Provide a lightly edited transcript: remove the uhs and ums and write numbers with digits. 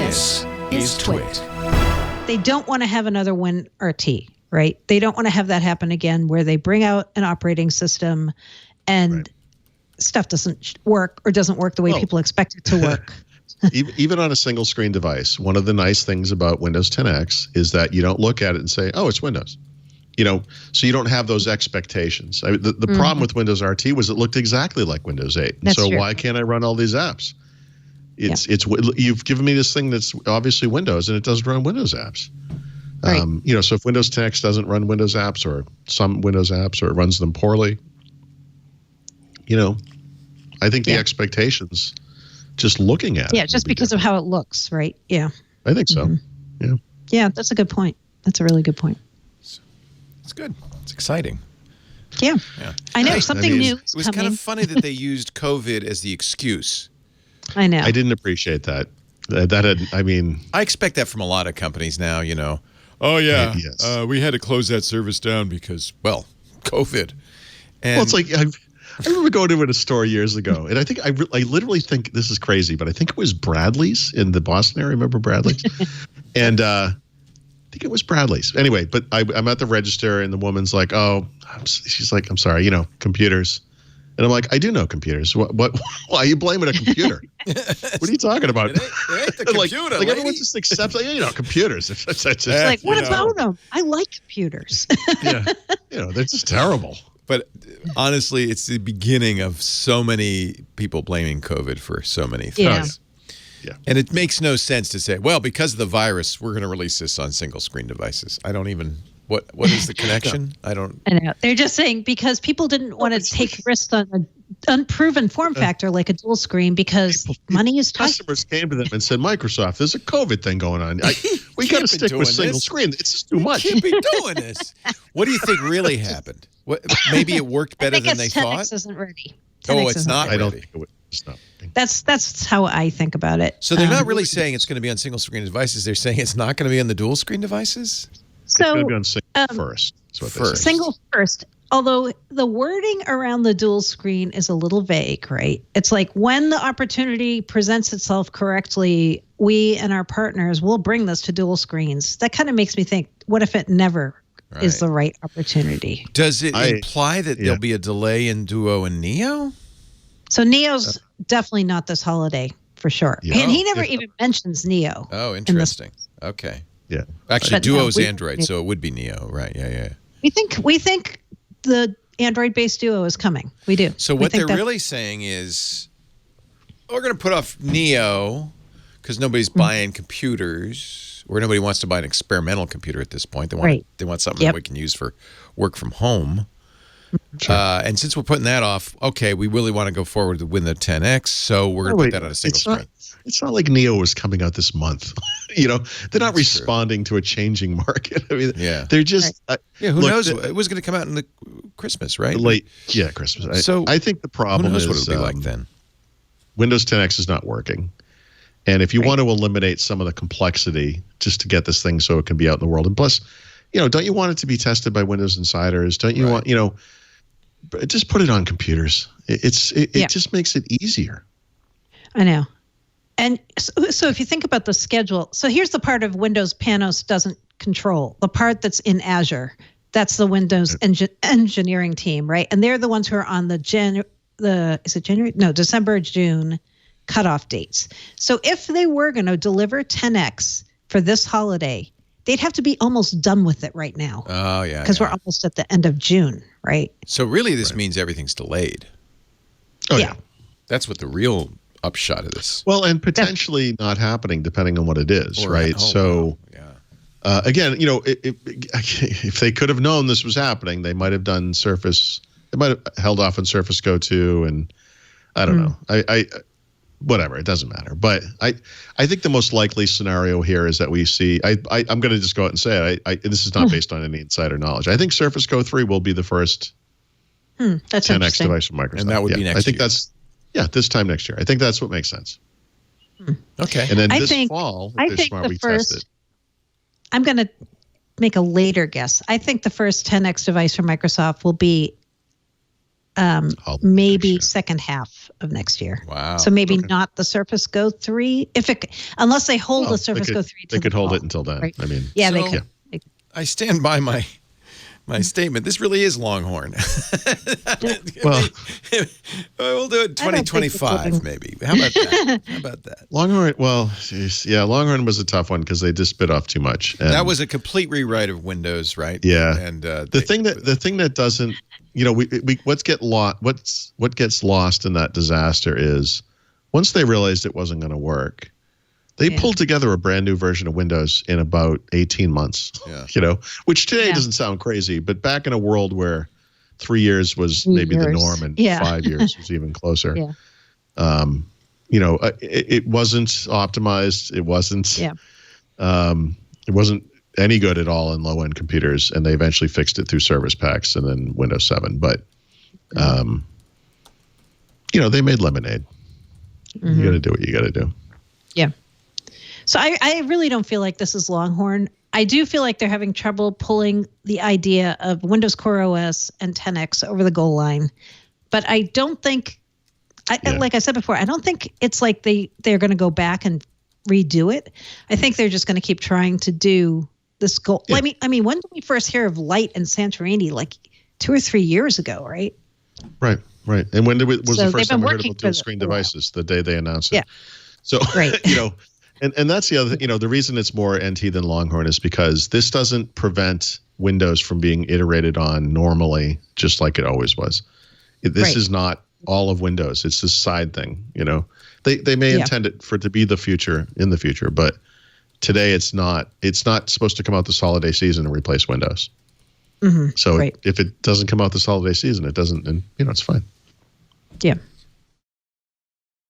This is TWiT. They don't want to have another WinRT, right? They don't want to have that happen again where they bring out an operating system and stuff doesn't work or doesn't work the way people expect it to work. Even on a single screen device, one of the nice things about Windows 10X is that you don't look at it and say, oh, it's Windows. You know, so you don't have those expectations. I mean, the problem with Windows RT was it looked exactly like Windows 8. That's so true. Why can't I run all these apps? It's you've given me this thing that's obviously Windows and it doesn't run Windows apps. Right. You know, so if Windows 10X doesn't run Windows apps or some Windows apps or it runs them poorly, you know, I think the expectations just looking at it. Yeah, just because of how it looks, right? Yeah. I think so. Yeah. Yeah, that's a good point. That's a really good point. It's good. It's exciting. Yeah. I know. Something new is It was coming. kind of funny that they used COVID as the excuse. I know. I didn't appreciate that. I expect that from a lot of companies now, you know. Oh, yeah. Yes. We had to close that service down because, well, COVID. And Well, it's like I remember going to a store years ago, and I think I literally think this is crazy, but I think it was Bradley's in the Boston area. Remember Bradley's? And I think it was Bradley's. Anyway, but I'm at the register, and the woman's like, she's like, I'm sorry, you know, computers. And I'm like, I do know computers. What? Why are you blaming a computer? What are you talking about? It ain't the computer, like everyone just accepts, like, you know, computers. It's just, like, what about them? I like computers. Yeah, you know, they're just terrible. But honestly, it's the beginning of so many people blaming COVID for so many things. Yeah. And it makes no sense to say, well, because of the virus, we're going to release this on single screen devices. I don't even, what is the connection? I know. They're just saying because people didn't want to take risks on an unproven form factor like a dual screen because money is tight. Customers came to them and said, Microsoft, there's a COVID thing going on. We got to stick with single screen. It's just too much. Can't be doing this. What do you think really happened? Maybe it worked better than they 10X thought? isn't ready. Oh, it's not ready. I don't think it was. Not. That's how I think about it. So they're not really saying it's going to be on single screen devices. They're saying it's not going to be on the dual screen devices? It's going to be on single first. That's what they're saying. Single first. Although the wording around the dual screen is a little vague, right? It's like when the opportunity presents itself correctly, we and our partners will bring this to dual screens. That kind of makes me think, what if it never is the right opportunity? Does it imply that there'll be a delay in Duo and Neo? So Neo's definitely not this holiday for sure. Yeah. And he never even mentions Neo. Oh, interesting. Okay. Yeah. Actually, Duo's Android, so it would be Neo, right? Yeah. We think the Android-based Duo is coming. We do. So what they're really saying is, we're going to put off Neo because nobody's buying computers, or nobody wants to buy an experimental computer at this point. They want something that we can use for work from home. Sure. And since we're putting that off, okay, we really want to go forward with the 10X, so we're going to put that on a single screen. It's not like Neo was coming out this month. You know, they're not responding to a changing market. I mean, they're just who knows? It was going to come out in the Christmas, right? Christmas. So I think the problem who knows is what it'll be like then. Windows 10X is not working. And if you want to eliminate some of the complexity just to get this thing so it can be out in the world, and plus, you know, don't you want it to be tested by Windows insiders? Don't you want, you know, just put it on computers. It just makes it easier. I know. And so if you think about the schedule, so here's the part of Windows Panos doesn't control, the part that's in Azure. That's the Windows engineering team, right? And they're the ones who are on December, June cutoff dates. So if they were going to deliver 10X for this holiday, they'd have to be almost done with it right now. Oh, yeah. Because we're almost at the end of June, right? So really this means everything's delayed. Oh, yeah. That's what the real upshot of this. Well, and potentially not happening depending on what it is, right? So, again, you know, if they could have known this was happening, they might have done Surface. They might have held off on Surface Go 2, and I don't know. Whatever, it doesn't matter. But I think the most likely scenario here is that we see. I'm going to just go out and say it. This is not based on any insider knowledge. I think Surface Go 3 will be the first that's 10X device from Microsoft, and that would be next year. I think that's this time next year. I think that's what makes sense. Okay, and then this fall, if they're smart, we test it. I'm going to make a later guess. I think the first 10X device from Microsoft will be maybe second half of next year. Wow. So maybe not the Surface Go 3, unless they hold the Surface Go 3. They could hold it until then. Right? I mean, they could. I stand by my statement. This really is Longhorn. Well, we'll do it 2025 maybe. How about that? Longhorn. Well, yeah, Longhorn was a tough one because they just bit off too much. And that was a complete rewrite of Windows, right? Yeah. And the thing that doesn't, what gets lost in that disaster is once they realized it wasn't going to work, they pulled together a brand new version of Windows in about 18 months, which today doesn't sound crazy, but back in a world where 3 years was maybe the norm and 5 years was even closer. It wasn't optimized. It wasn't any good at all in low-end computers, and they eventually fixed it through service packs and then Windows 7. But, they made lemonade. You got to do what you got to do. Yeah. So I really don't feel like this is Longhorn. I do feel like they're having trouble pulling the idea of Windows Core OS and 10X over the goal line. But I don't think, like I said before, I don't think it's like they're going to go back and redo it. I think they're just going to keep trying to do this goal. Yeah. I mean, when did we first hear of Light and Santorini? Like 2 or 3 years ago, right? Right. And when was the first time we heard about dual screen devices? The day they announced it. Yeah. So, And that's the other thing, the reason it's more NT than Longhorn is because this doesn't prevent Windows from being iterated on normally, just like it always was. This is not all of Windows. It's this side thing, They may intend it for it to be the future in the future, but today it's not supposed to come out this holiday season and replace Windows. So if it doesn't come out this holiday season, it doesn't, and it's fine. Yeah.